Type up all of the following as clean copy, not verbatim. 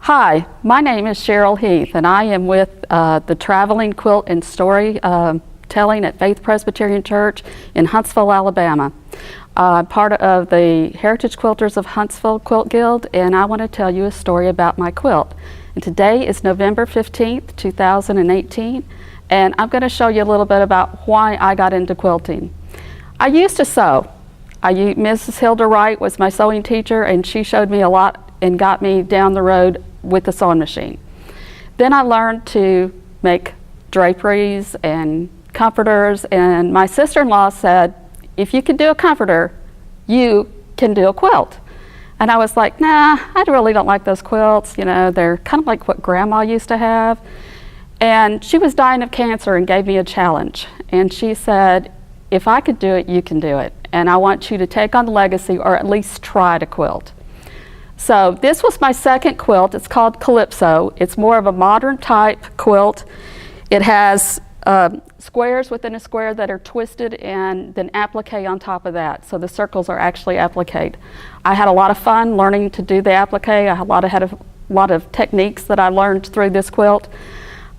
Hi, my name is Cheryl Heeth, and I am with the Traveling Quilt and Story Telling at Faith Presbyterian Church in Huntsville, Alabama. Part of the Heritage Quilters of Huntsville Quilt Guild, and I want to tell you a story about my quilt. And today is November 15th, 2018, and I'm going to show you a little bit about why I got into quilting. I used to sew. Mrs. Hilda Wright was my sewing teacher, and she showed me a lot and got me down the road with the sewing machine. Then I learned to make draperies and comforters, and my sister-in-law said, if you can do a comforter, you can do a quilt. And I was like, nah, I really don't like those quilts. You know, they're kind of like what Grandma used to have. And she was dying of cancer and gave me a challenge. And she said, if I could do it, you can do it. And I want you to take on the legacy, or at least try to quilt. So this was my second quilt. It's called Calypso. It's more of a modern type quilt. It has squares within a square that are twisted and then applique on top of that. So the circles are actually appliqued. I had a lot of fun learning to do the applique. I had a lot of techniques that I learned through this quilt.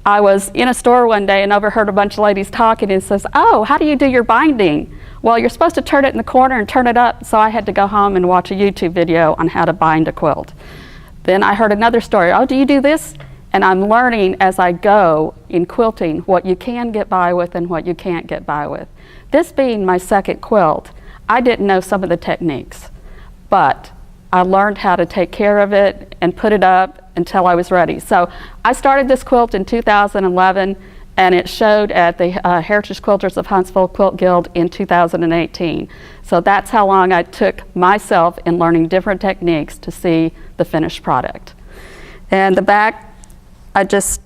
I was in a store one day and overheard a bunch of ladies talking, and says, oh, how do you do your binding? Well, you're supposed to turn it in the corner and turn it up, so I had to go home and watch a YouTube video on how to bind a quilt. Then I heard another story, oh, do you do this? And I'm learning as I go in quilting what you can get by with and what you can't get by with. This being my second quilt, I didn't know some of the techniques, but I learned how to take care of it and put it up until I was ready. So I started this quilt in 2011, and it showed at the Heritage Quilters of Huntsville Quilt Guild in 2018. So that's how long I took myself in learning different techniques to see the finished product. And the back, I just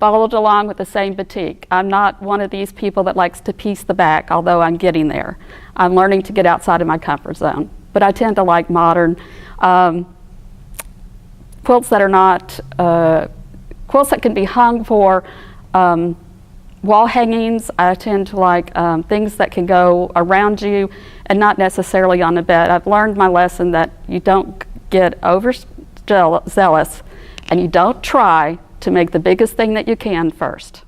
followed along with the same batik. I'm not one of these people that likes to piece the back, although I'm getting there. I'm learning to get outside of my comfort zone. But I tend to like modern quilts that are not, quilts that can be hung for wall hangings. I tend to like things that can go around you and not necessarily on the bed. I've learned my lesson that you don't get overzealous and you don't try to make the biggest thing that you can first.